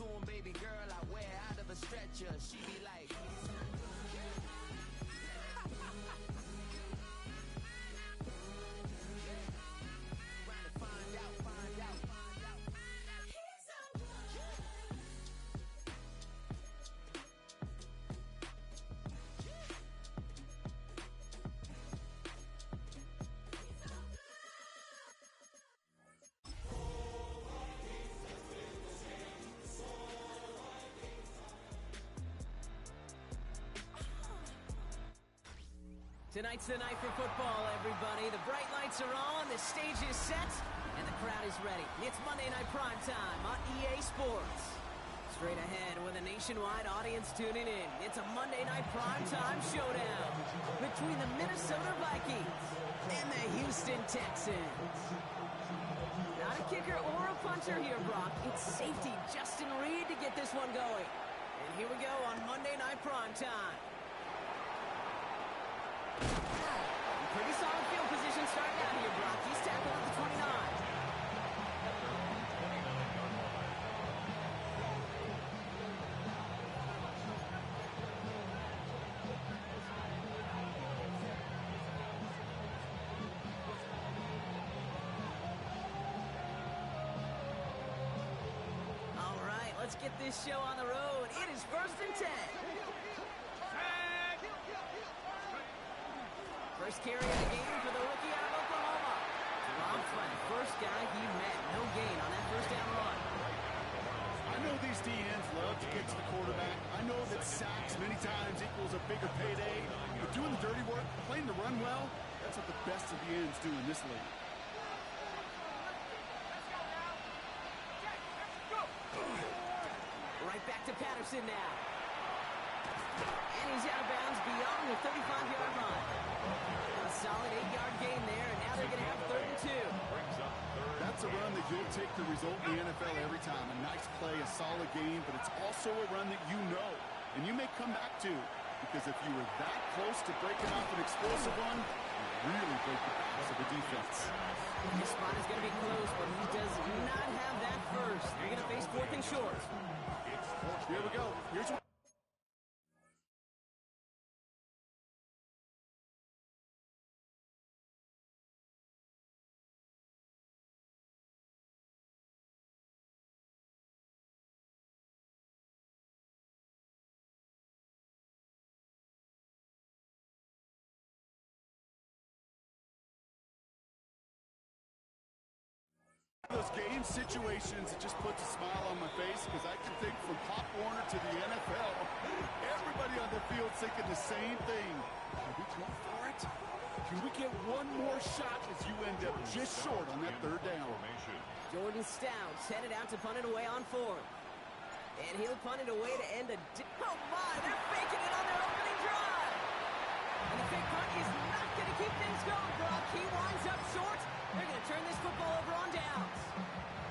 doing, baby girl? I wear out of a stretcher. She be like, trying to find out. Tonight's the night for football, everybody. The bright lights are on, the stage is set, and the crowd is ready. It's Monday Night Primetime on EA Sports. Straight ahead with a nationwide audience tuning in, it's a Monday Night Primetime showdown between the Minnesota Vikings and the Houston Texans. Not a kicker or a punter here, Brock. It's safety Justin Reed to get this one going. And here we go on Monday Night Primetime. Pretty solid field position starting out here, Brock. He's tackled at the 29. All right, let's get this show on the road. It is 1st and 10. First carry of the game for the rookie out of Oklahoma. Dropped by the first guy he met. No gain on that first down run. I know these DNs love to get to the quarterback. I know that sacks many times equals a bigger payday. But doing the dirty work, playing the run well, that's what the best of the ends do in this league. Right back to Patterson now. And he's out of bounds beyond the 35-yard line. A solid 8-yard gain there, and now they're going to have 3rd and 2. That's a run that you'll take the result in the NFL every time. A nice play, a solid game, but it's also a run that you know, and you may come back to, because if you were that close to breaking off an explosive one, you really break the backs of the defense. This spot is going to be close, but he does not have that first. They're going to face 4th and short. Here we go. Here's what. Those game situations, it just puts a smile on my face because I can think from Pop Warner to the NFL, everybody on the field thinking the same thing. Can we go for it? Can we get one more shot as you end up just short on that 3rd down? Jordan Stout's headed out to punt it away on 4th. And he'll punt it away to end a... Oh, my! They're faking it on their opening drive! And the fake punt is not going to keep things going, Brock. He winds up short. They're going to turn this football over on downs.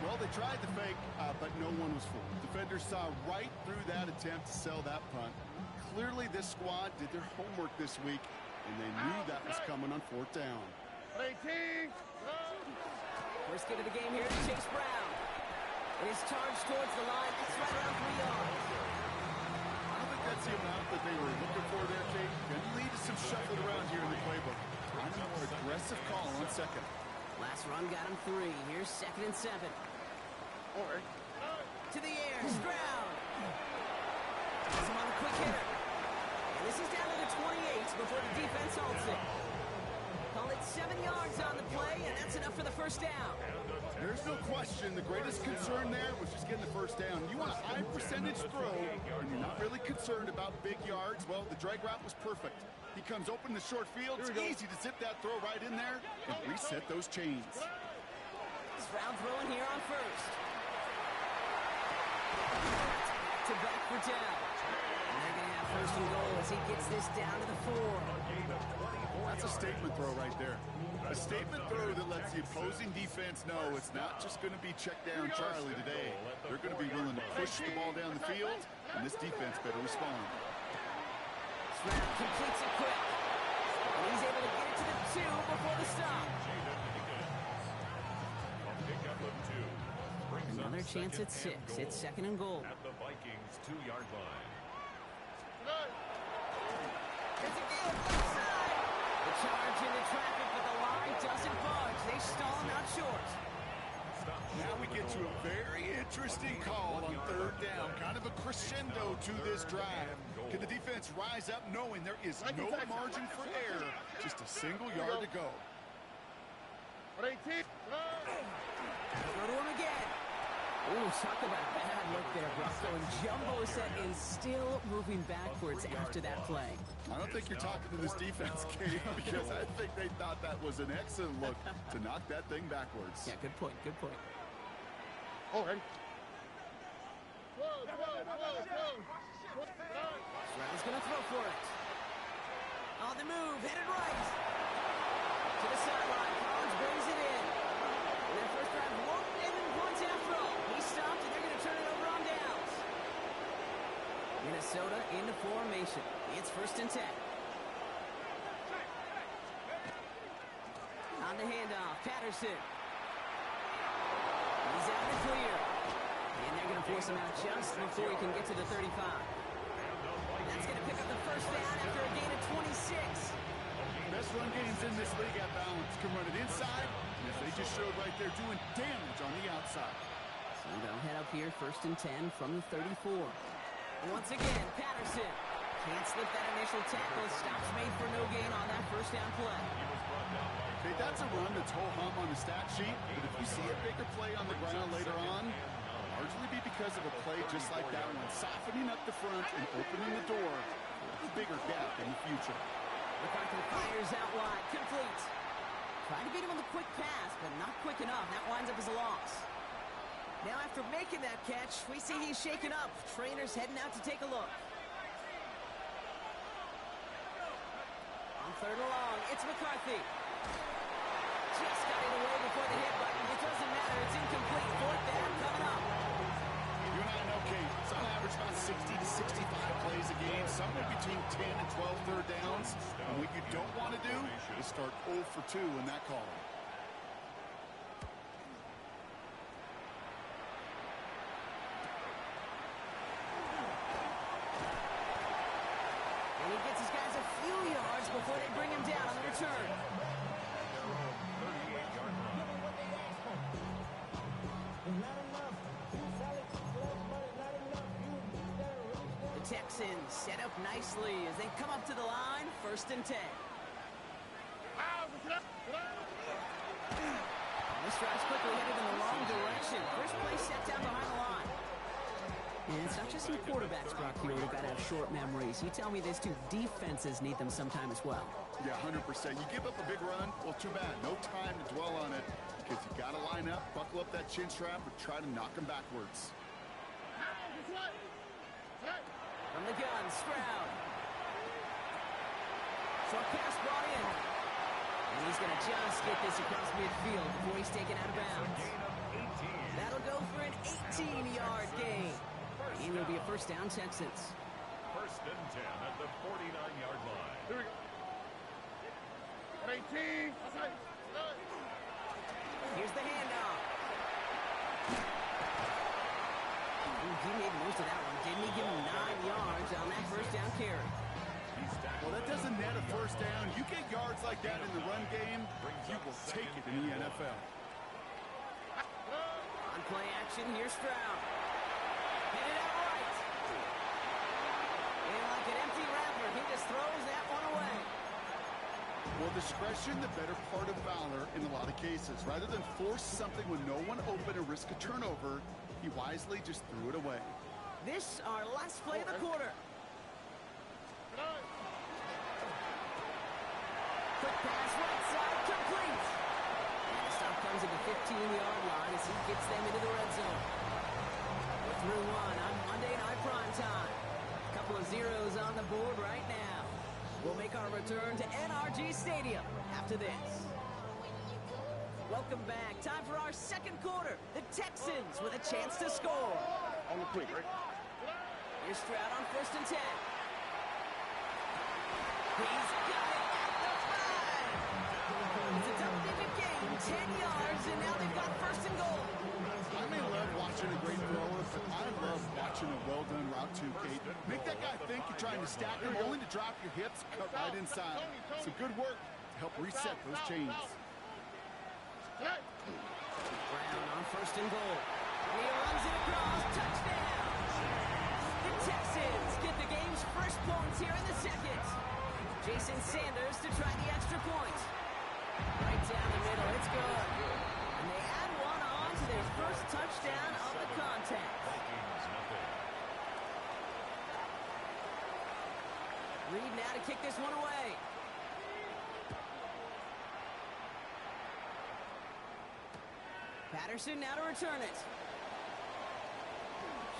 Well, they tried the fake, but no one was fooled. Defenders saw right through that attempt to sell that punt. Clearly, this squad did their homework this week, and they knew that was coming on 4th down. First get of the game here to Chase Brown. It is charged towards the line. It's right around 3 yards. I don't think that's the amount that they were looking for there, Kate. Going to lead to some shuffling around here in the playbook. I'm a more aggressive call on 2nd. Last run got him 3. Here's 2nd and 7. To the air, Stroud. Has him on a quick hitter. And this is down to the 28 before the defense halts it. Call it 7 yards on the play, and that's enough for the first down. There's no question. The greatest concern there was just getting the first down. You want a high percentage throw, and you're not really concerned about big yards. Well, the drag route was perfect. He comes open in the short field. It's easy to zip that throw right in there and reset those chains. Stroud throwing here on 1st. To back for down. And they're going to have 1st and goal as he gets this down to the 4. That's a statement throw right there. A statement throw that lets the opposing defense know it's not just going to be check down Charlie today. They're going to be willing to push the ball down the field, and this defense better respond. Stroud completes it quick. And he's able to get it to the 2 before the stop. Another chance at 6. It's 2nd and goal. At the Vikings 2-yard line. There's a deal left side. The charge into traffic, but the line doesn't budge. They stall him out short. Now we get to a very interesting call on third down. Kind of a crescendo to this drive. Can the defense rise up knowing there is no margin for error? Just a single yard to go. Go to him again. Ooh, talk about a bad look there, Russell. And jumbo set is still moving backwards after that play. I don't think you're talking to this defense, Katie, because I think they thought that was an excellent look to knock that thing backwards. Yeah, good point, good point. Oh, ready? Stroud's going to throw for it. On the move, headed right. To the sideline, Collins brings it in. And their first drive won't end in points after all. He stopped, and they're going to turn it over on downs. Minnesota into formation. It's 1st and 10. On the handoff, Patterson. He's out in the clear. And they're going to force him out just before he can get to the 35. That's going to pick up the first down after a gain of 26. Best run games in this league at balance. Can run it inside, and as they just showed right there, doing damage on the outside. So they'll head up here 1st and 10 from the 34. Once again, Patterson can't slip that initial tackle. Stops made for no gain on that first down play. Okay, that's a run that's ho-hum on the stat sheet, but if you see a bigger play on the ground later on, largely be because of a play just like that one, softening up the front and opening the door for a bigger gap in the future. McCarthy fires out wide, complete. Trying to beat him on the quick pass, but not quick enough. That winds up as a loss. Now after making that catch, we see he's shaken up. Trainer's heading out to take a look. On 3rd and long, it's McCarthy. Just got it away before the hit button. It doesn't matter. It's incomplete. 4th down coming up. You and I know, Kate, it's on average about 60 to 65 plays a game, somewhere between 10 and 12 third downs. And what you don't want to do is start 0 for 2 in that column. And he gets his guys a few yards before they bring him down on the return. The Texans set up nicely as they come up to the line, 1st and 10. This drive's quickly headed in the wrong direction. First play set down behind the line. And it's not just some quarterbacks, Brock, here who've got to have short memories. You tell me these two defenses need them sometime as well. Yeah, 100%. You give up a big run, well, too bad. No time to dwell on it because you got to line up, buckle up that chin strap, and try to knock them backwards. From the gun, Stroud. Short pass brought in. And he's going to just get this across midfield before he's taken out of bounds. That'll go for an 18-yard gain. And it'll be a 1st down, Texans. 1st and 10 at the 49-yard line. Here we go. 18. Here's the handoff. He made most of that one, didn't he? Give him 9 yards on that 1st down carry. Well, that doesn't net a 1st down. You get yards like that in the run game, you will take it in the NFL. On play action, here's Stroud. Headed out right. And like an empty wrapper, he just throws that one away. Well, discretion, the better part of valor in a lot of cases. Rather than force something with no one open and risk a turnover, he wisely just threw it away. This, our last play of the quarter. Quick pass, right side, complete. And the stop comes at the 15-yard line as he gets them into the red zone. We're through one on Monday Night Prime Time. A couple of zeros on the board right now. We'll make our return to NRG Stadium after this. Welcome back. Time for our 2nd quarter. The Texans with a chance to score. On the quick, right? Here's Stroud on 1st and 10. He's got it at the 5. It's a double-digit gain, 10 yards, and now they've got 1st and goal. I may love watching a great thrower, but Listen, I love watching a well-done route too, Kate. Make that guy think you're trying to stack him, only to drop your hips, cut right inside. Some good work to help reset those chains. Brown on first and goal. He runs it across. Touchdown! The Texans get the game's first points here in the second. Jason Sanders to try the extra point. Right down the middle. It's good. And they add one on to their first touchdown of the contest. Reed now to kick this one away. Patterson now to return it.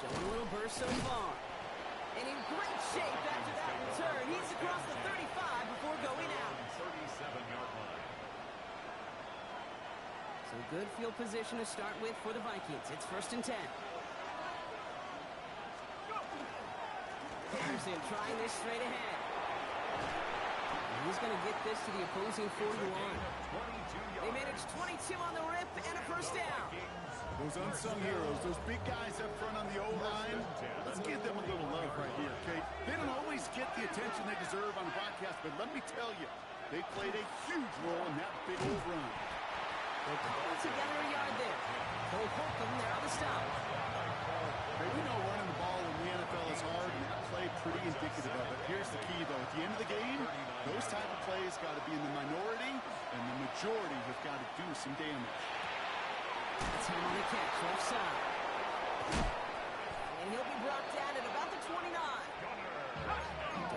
Showing a little burst so far. And in great shape after that return. He's across the 35 before going out. 37-yard line. So good field position to start with for the Vikings. It's first and 10. Patterson trying this straight ahead. And he's going to get this to the opposing 41. They managed 22 on the rip and a first down. Those unsung heroes, those big guys up front on the O-line, let's give them a little love right here, Kate. They don't always get the attention they deserve on the broadcast, but let me tell you, they played a huge role in that big old run. They're pulling together a yard there. Cole Holcomb there on the stop. Hey, we know running the ball in the NFL is hard, and that play pretty indicative of it. Here's the key, though. At the end of the game, those type of plays got to be in the minority, and the majority have got to do some damage. That's him on the catch, left side. And he'll be brought down at about the 29.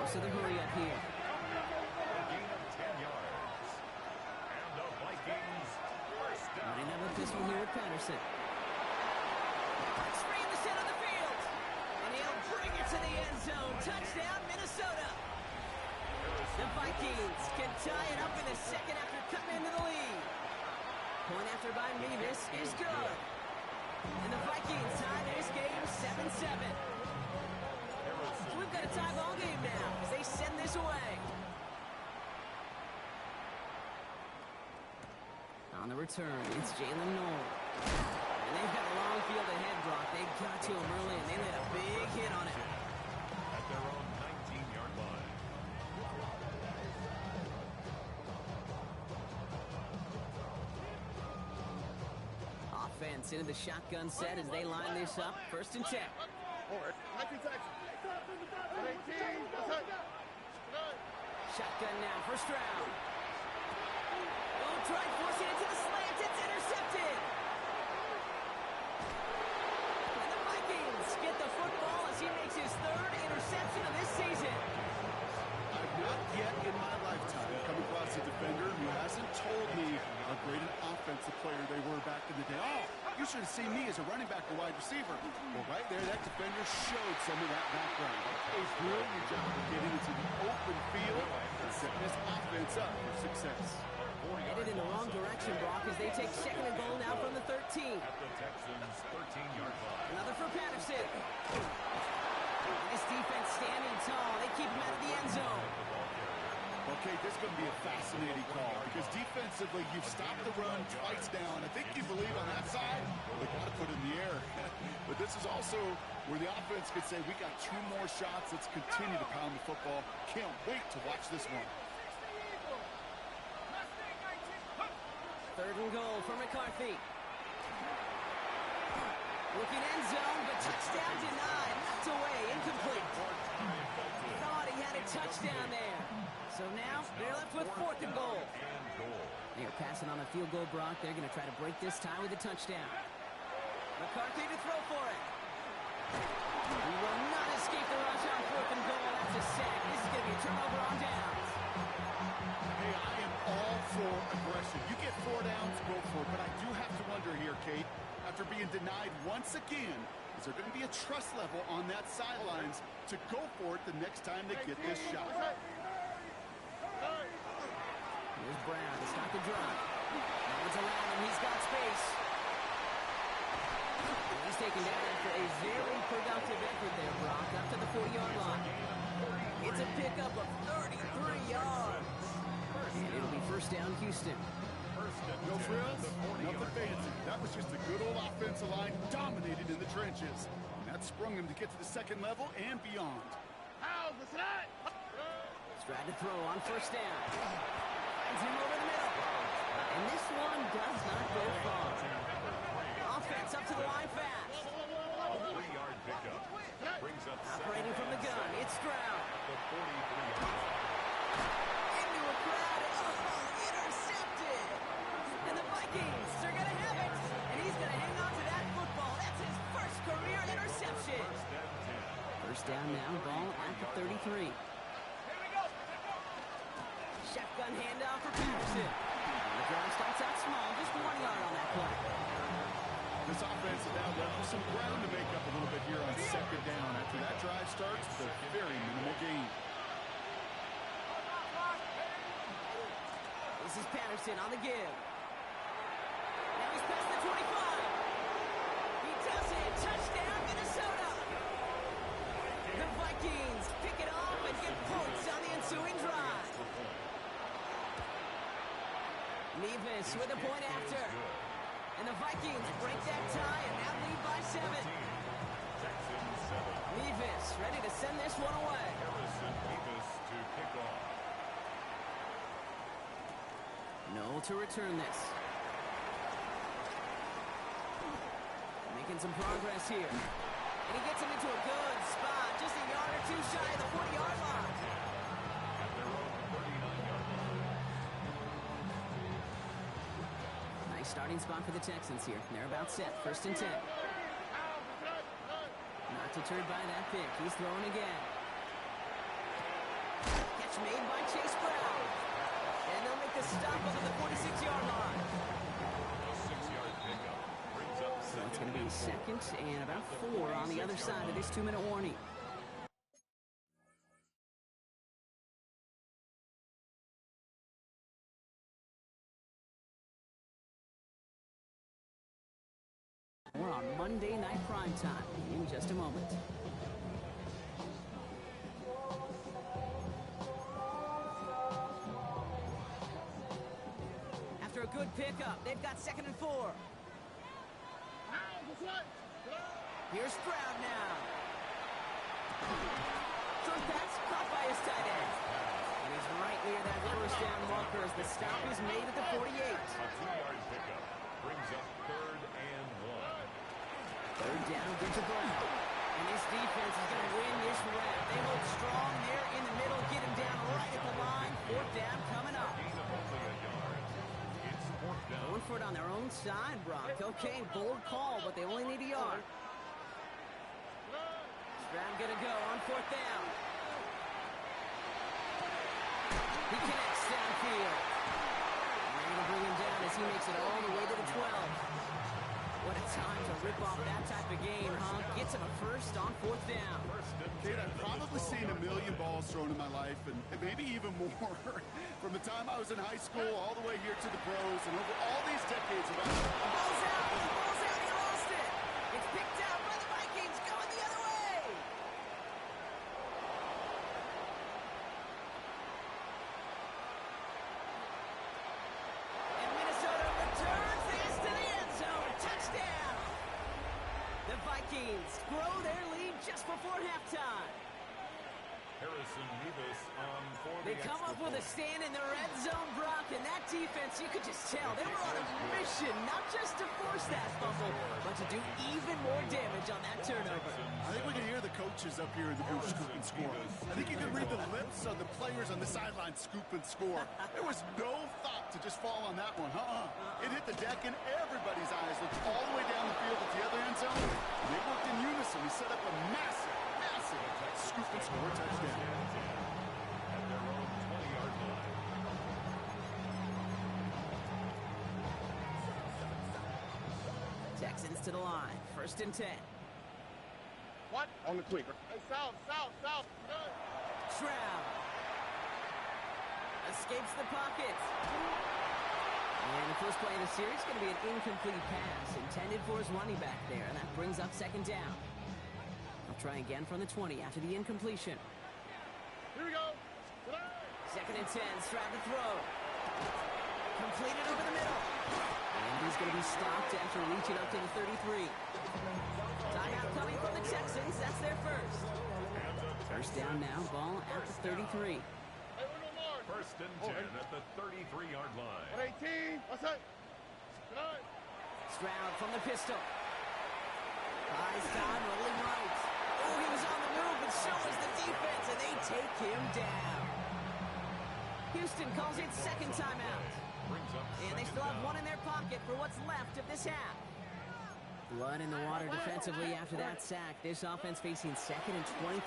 Goes to the hurry up here. Gain of 10 yards. And the Vikings first down. Might have this one here with Patterson. Free in the center of the field. And he'll bring it to the end zone. Touchdown, Minnesota. The Vikings can tie it up in the second after cutting into the lead. Point after by Mevis is good. And the Vikings tie this game 7-7. We've got a tie ball game now as they send this away. On the return, it's Jalen Noel. And they've got a long field ahead, Brock. They got to him early, and they let a big hit on it. At their own 19-yard line. Offense into the shotgun set as they line this up. First and 10. Shotgun now, first round. Oh, try forcing it to the slant. It's intercepted. And the Vikings get the football as he makes his third interception of this season. I've not yet in my lifetime come across a defender who hasn't told me how great an offensive player they were back in the day. Oh, you should have seen me as a running back or wide receiver. Well, right there, that defender showed some of that background. A brilliant job of getting into the open field and setting this offense up for success. Headed in the wrong direction, Brock, as they take second and goal now from the 13. At the Texans' 13-yard line. Another for Patterson. This defense standing tall. They keep him out of the end zone. Okay, this is going to be a fascinating call because defensively you've stopped the run twice now, and I think you believe on that side, they got to put it in the air. But this is also where the offense could say, we got two more shots. Let's continue to pound the football. Can't wait to watch this one. Third and goal for McCarthy. Looking end zone, but touchdown denied. Knocked away, incomplete. Thought he had a touchdown there. So now they're left with fourth and goal. They're passing on a field goal, Brock. They're going to try to break this tie with a touchdown. McCarthy to throw for it. He will not escape the rush on fourth and goal. That's a sack. This is going to be a turnover on downs. Hey, I am all for aggression. You get 4 downs, go for it. But I do have to wonder here, Kate, after being denied once again, is there going to be a trust level on that sidelines to go for it the next time they get this shot? Here's Brown to stop the drive. Now it's around him. He's got space. And he's taken down after a very productive effort there, Brock, up to the 40-yard line. It's a pickup of 33 yards. And it'll be first down, Houston. No frills, nothing fancy. That was just a good old offensive line dominated in the trenches. what sprung him to get to the second level and beyond. Stride to throw on first down. Finds him over the middle. And this one does not go far. Offense up to the line fast. 3-yard pickup. Brings up Operating from the gun, it's Stroud. the 43-yard. Into a crowd, and intercepted. And the Vikings are going to have it. And he's going to hang on to that football. That's his first career interception. First down now, ball at the 33. Shotgun handoff for Patterson. The drive starts out small, just 1 yard on that play. This offense is now left with some ground to make up a little bit here on second down. After that drive starts, it's a very minimal gain. This is Patterson on the give. Now he's past the 25. He does it. Touchdown, Minnesota. The Vikings pick it off and get points on the ensuing drive. Nevis with a point after. And the Vikings break that tie and now lead by 7. Nevis ready to send this one away. Nevis to kick off. No to return this. Making some progress here. And he gets him into a good spot. Just a yard or two shy of the 40-yard line. At their own 39-yard line. Nice starting spot for the Texans here. They're about set. First and 10. Not deterred by that pick. He's throwing again. Catch made by Chase Brown. And they'll make the stop over the 46-yard line. A 6-yard pickup. Brings up So it's second going to be second and about 4 on the other side of this 2-minute warning. We're on Monday Night Primetime in just a moment. After a good pickup, they've got second and 4. Here's Stroud now. Short pass caught by his tight end. And he's right near that first down marker as the stop is made at the 48. A 2-yard pickup. Brings up third and 1. Third down, get to Brown. And this defense is going to win this round. They hold strong there in the middle, get him down right at the line. Fourth down coming up. Gain of only a yard. It's fourth down. Going for it on their own side, Brock. Okay, bold call, but they only need a yard. Stroud gonna go on fourth down. He connects downfield. And they're gonna bring him down as he makes it all the way to the 12. What a time to rip off that type of game, huh? Gets him a first on fourth down. Kate, I've probably seen a million balls thrown in my life, and maybe even more. From the time I was in high school all the way here to the pros, and over all these decades of Ball's out! Ball's out! He lost it! It's picked out by the Vikings, going the other way! And Minnesota returns this to the end zone. Touchdown! The Vikings grow their lead just before halftime. Harrison Nevis on for the They come up with a stand in the red zone, Brock, and that defense, you could just tell, they were on a mission, not just to force that fumble, but to do even more damage on that turnover. I think we can hear the coaches up here in the booth scoop and score. I think you can read the lips of the players on the sideline scoop and score. There was no thought to just fall on that one. It hit the deck, and everybody's eyes looked all the way down the field at the other end zone. And they worked in unison. We set up a massive scoop and score touchdown. At their own 20-yard line. Texans to the line, first and 10. What? On the quick. Hey, south. Stroud escapes the pocket. And the first play of the series is going to be an incomplete pass intended for his running back there, and that brings up second down. They'll try again from the 20 after the incompletion. Here we go. Second and 10, Stroud to throw. Completed over the middle. And he's going to be stopped after reaching up to the 33. Timeout coming from the Texans. That's their first. First down now, ball at the 33. First and 10 at the 33-yard line. 18. What's that? Stroud from the pistol. Eyes down, rolling right. Oh, he was on the move, but so was the defense, and they take him down. Houston calls it second timeout. And they still have one in their pocket for what's left of this half. Blood in the water defensively after that sack. This offense facing second and 23.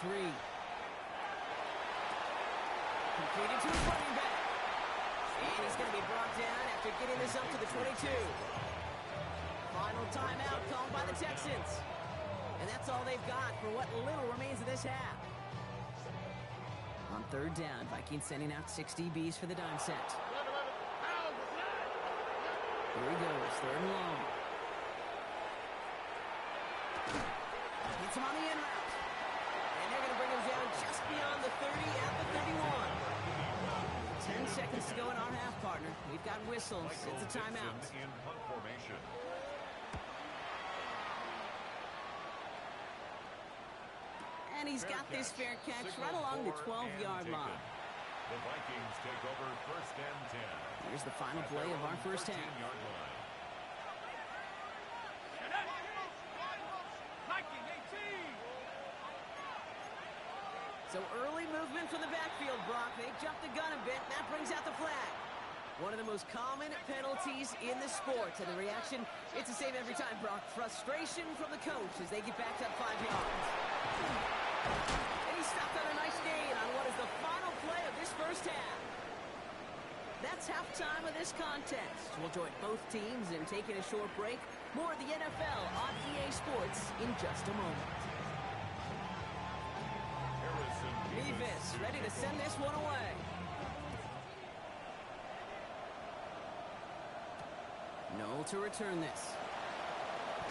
Completed to his running back. And he's going to be brought down after getting this up to the 22. Final timeout called by the Texans. And that's all they've got for what little remains of this half. On third down, Vikings sending out 6 DBs for the dime set. Here he goes, third and long. Hits him on the in route. And they're going to bring him down just beyond the 30 at the 31. 10 seconds to go in our half, partner. We've got whistles. It's a timeout. In punt formation. And he's got this fair catch right along the 12-yard line. The Vikings take over first and 10. Here's the final play of our first half. So early movement from the backfield, Brock. They jumped the gun a bit. That brings out the flag. One of the most common penalties in the sport. And the reaction, it's the same every time, Brock. Frustration from the coach as they get backed up 5 yards. And he stopped on a nice gain on what is the final play of this first half. That's halftime of this contest. We'll join both teams in taking a short break. More of the NFL on EA Sports in just a moment. Levis ready to send this one away. Noel to return this.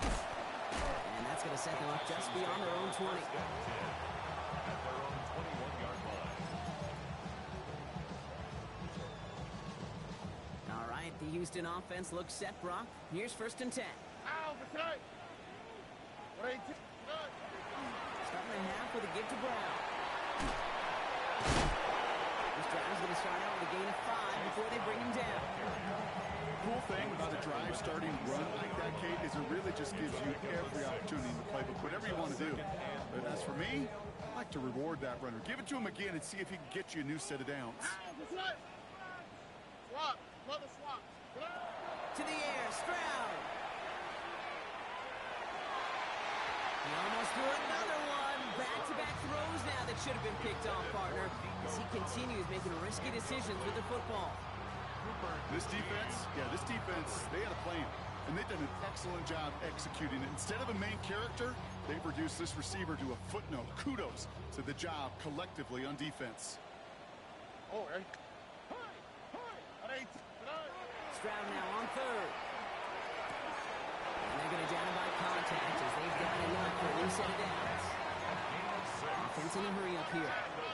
And that's going to set them up just beyond their own 20. At their own 21-yard line. All right, the Houston offense looks set, Brock. Here's first and 10. Starting the half with a give to Brown. This drive is going to start out with a gain of 5 before they bring him down. Cool thing about a drive starting run like that, Kate, is it really just gives you every opportunity in the playbook, whatever you want to do. But as for me, I like to reward that runner. Give it to him again and see if he can get you a new set of downs. Swap. Mother swap. To the air, Stroud. He almost threw another one. Back-to-back throws now that should have been picked off, partner, as he continues making risky decisions with the football. This defense, they had a plan, and they've done an excellent job executing it. Instead of a main character, they've reduced this receiver to a footnote. Kudos to the job collectively on defense. Stroud now on third. And they're going to down him by contact as they've got enough for a new set of downs. Offense in a hurry up here.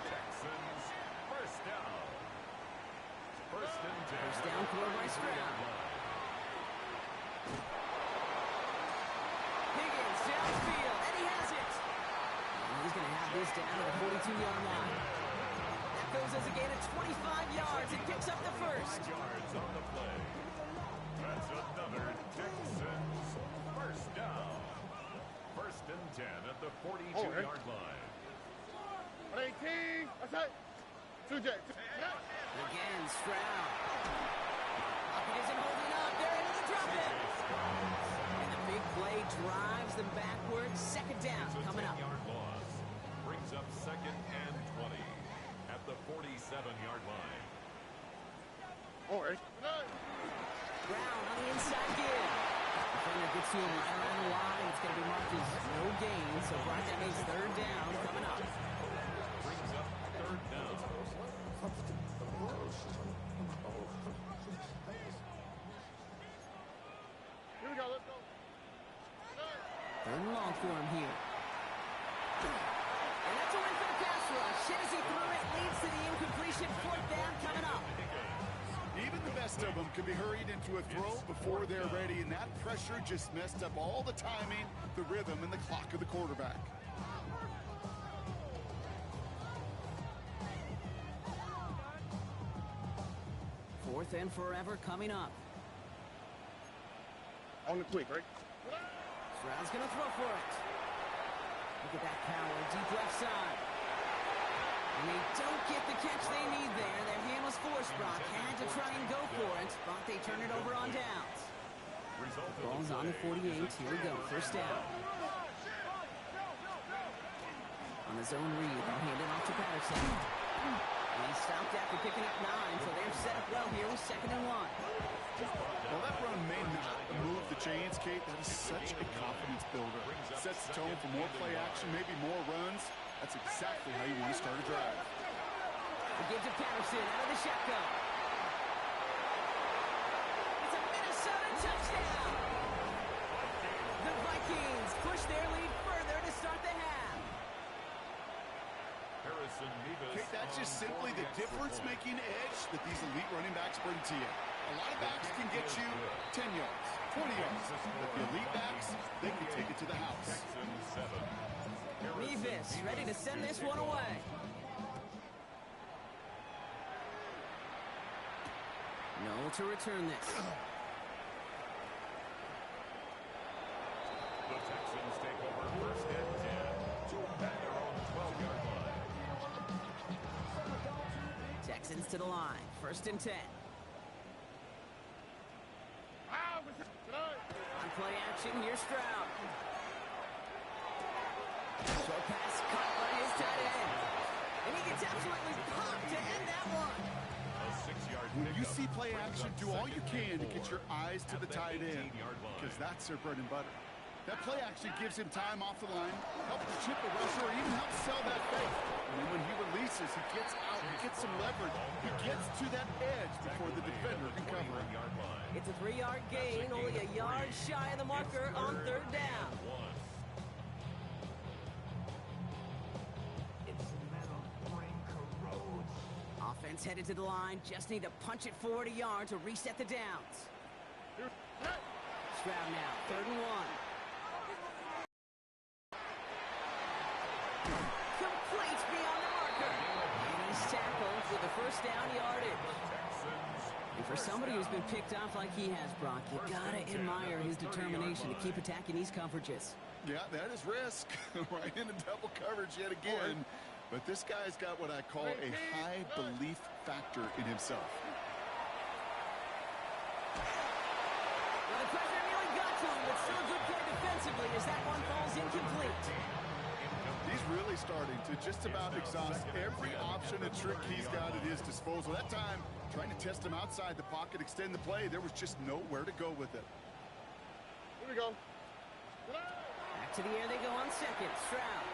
Texans first down. First down throw by Stroud. Higgins downfield, and he has it. And he's going to have this down to the 42-yard line. That goes as a gain of 25 yards and picks up the first. Yards on the play. That's another Texans first down. First and 10 at the 42-yard line. 18. What's that? 2J. Again, Stroud. Pocket isn't holding up. They're into the drop it. And the big play drives them backwards. Second down coming up. 10-yard loss. Brings up second and 20 at the 47-yard line. Brown on the inside give. Defender gets to him right around the line. It's going to be marked as no gain. So Brock, that means third down coming up. Brings up third down. Here we go. Let's go. Third and long for him here. And that's a win for the pass rush. As he threw it, leads to the incompletion. Fourth down coming up. Even the best of them can be hurried into a throw before they're ready, and that pressure just messed up all the timing, the rhythm, and the clock of the quarterback. fourth and forever coming up. On the quick, right? Stroud's going to throw for it. Look at that power, deep left side. And they don't get the catch they need there. Their hand was forced, Brock. Had to try and go for it, but they turn it over on downs. Ball's on the 48. Here we go, first down. On the zone read, they'll hand it off to Patterson. And he stopped after picking up 9, so they're set up well here with 2nd and 1. Well, that run may not move the chains, Kate. That is such a confidence builder. Sets the tone for more play action, maybe more runs. That's exactly how you want to start a drive. The give to Patterson out of the shotgun. It's a Minnesota touchdown. The Vikings push their lead further to start the half. Kate, that's just simply the difference-making edge that these elite running backs bring to you. A lot of backs can get you 10 yards, 20 yards. But the elite backs, they can take it to the house. Mevis ready to send this one away. No to return this. The Texans take over first and 10 to at their own 12-yard line. Texans to the line, 1st and 10. On play action, here's Stroud. Short pass caught by his tight end. And he gets absolutely popped to end that one. A 6-yard When you see play action, do all you can to get your eyes to the tight end, because that's their bread and butter. That play action gives him time off the line, helps chip the rusher, or even helps sell that fake. And then when he releases, he gets out, he gets some leverage. He gets to that edge before the defender can cover him. It's a 3-yard gain, only a yard shy of the marker on 3rd down. Offense headed to the line, just need to punch it forward a yard to reset the downs. Stroud now, 3rd and 1. Complete beyond the marker. And he's tackled with the first down yardage. And for somebody who's been picked off like he has, Brock, you gotta admire his determination to keep attacking these coverages. Yeah, that is risk. Right into double coverage yet again. But this guy's got what I call a high belief factor in himself. Well, the pressure nearly got to him, but still a good play defensively as that one falls incomplete. He's really starting to just about exhaust every option and trick he's got at his disposal. That time, trying to test him outside the pocket, extend the play, there was just nowhere to go with it. Here we go. Back to the air they go on 2nd. Stroud.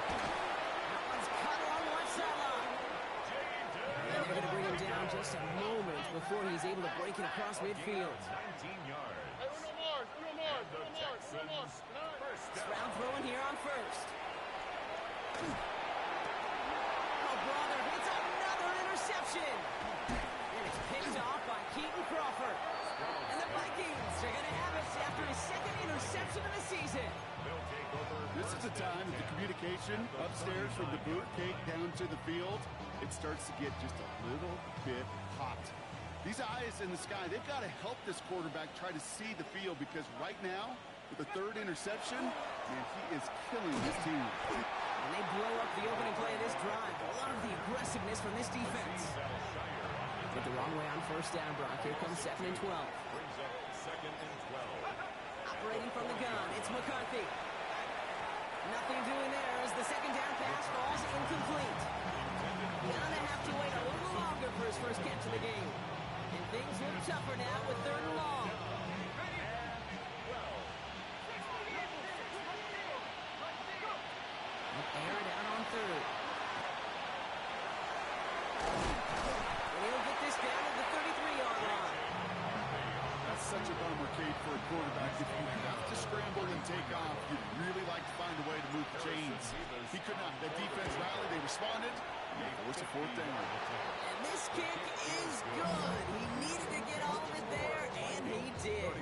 That one's cut along the left sideline. And they're going to bring him down just a moment before he's able to break it across midfield. 19 yards. Hey, uno more. Stroud throwing here on 1st. Oh, brother, it's another interception. And it's picked off by Keaton Crawford. And the Vikings are going to have it after his 2nd interception of the season. This is the time that the communication upstairs from the boot cake down to the field, it starts to get just a little bit hot. These eyes in the sky, they've got to help this quarterback try to see the field, because right now, with the 3rd interception, man, he is killing his team. And they blow up the opening play of this drive. A lot of the aggressiveness from this defense. Get the wrong way on 1st down, Brock. Here comes 2nd and 12. Brings up 2nd and 12. Operating from the gun, it's McCarthy. Nothing doing there as the 2nd down pass falls incomplete. Gonna have to wait a little longer for his first catch of the game. And things look tougher now with 3rd and long. Air it out on 3rd. And he'll get this down to the 33-yard line. That's such a bummer, Kate, for a quarterback. If you have to scramble and take off, you'd really like to find a way to move the chains. He could not. That defense rallied, they responded, and they forced a 4th down. And this kick is good. He needed to get all of it there, and he did.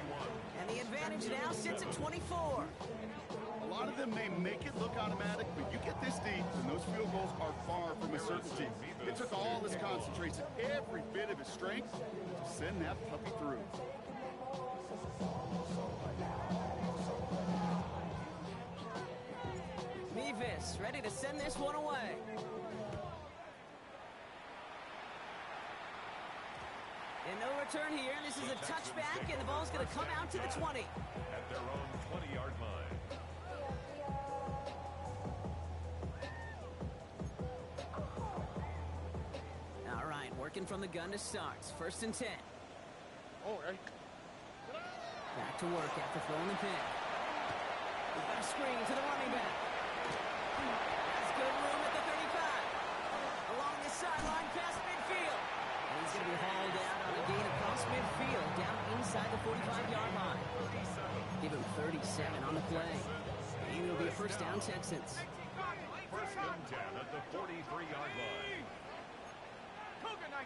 And the advantage now sits at 24. A lot of them may make it look automatic, but you get this deep, and those field goals are far from a certainty. It took all his concentration, every bit of his strength, to send that puppy through. Mevis ready to send this one away. And no return here. This is a touchback, and the ball's going to come out to the 20. At their own 20-yard line. All right, working from the gun to start. 1st and 10. Oh, hey. Back to work after throwing the pick. We've got a screen to the running back. Has good room at the 35. Along the sideline past midfield. And he's going to be hauled out on a gain across midfield down inside the 45-yard line. Give him 37 on the play. And it'll be a 1st down, Texans. 1st and 10 at the 43-yard line. Cougar 19.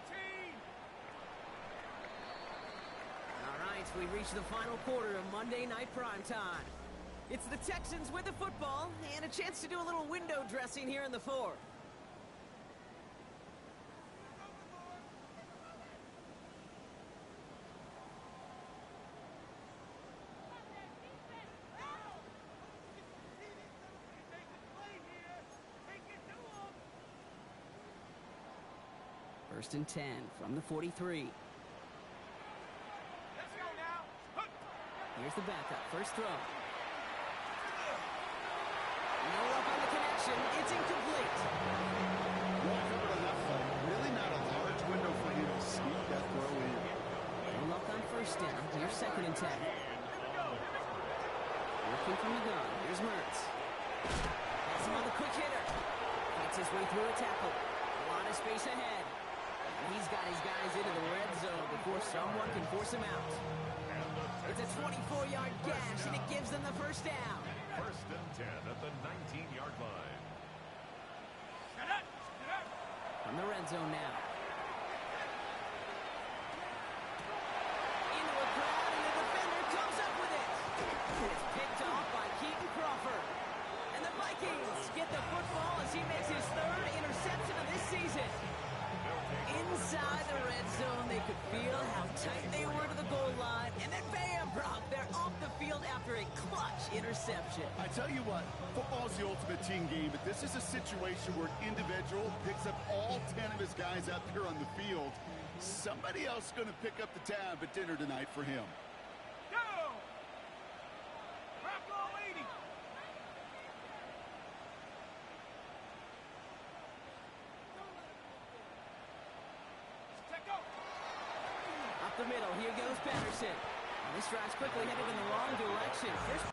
All right, we reach the final quarter of Monday Night Primetime. It's the Texans with the football and a chance to do a little window dressing here in the 4th. First and 10 from the 43. Let's go now. Here's the backup. First throw. No luck on the connection. It's incomplete. Well covered on that play. Really not a large window for him to sneak that throw in. No luck on 1st down. Here's 2nd and 10. Working from the gun. Here's Mertz. Has him on the quick hitter. Fights his way through a tackle. A lot of space ahead. And he's got his guys into the red zone before someone can force him out. It's a 24-yard gash, and it gives them the 1st down. 1st and 10 at the 19-yard line. From the red zone now. Into a crowd, and the defender comes up with it. It's picked off by Keaton Crawford. And the Vikings get the football as he makes his 3rd interception of this season. Inside the red zone, they could feel how tight they were to the goal line. And then bam, Brock, they're off the field after a clutch interception. I tell you what, football's the ultimate team game, but this is a situation where an individual picks up all 10 of his guys out there on the field. Somebody else is going to pick up the tab at dinner tonight for him. Go! Bravo 80. Up the middle, here goes Patterson. And this drive's quickly headed in the wrong direction. First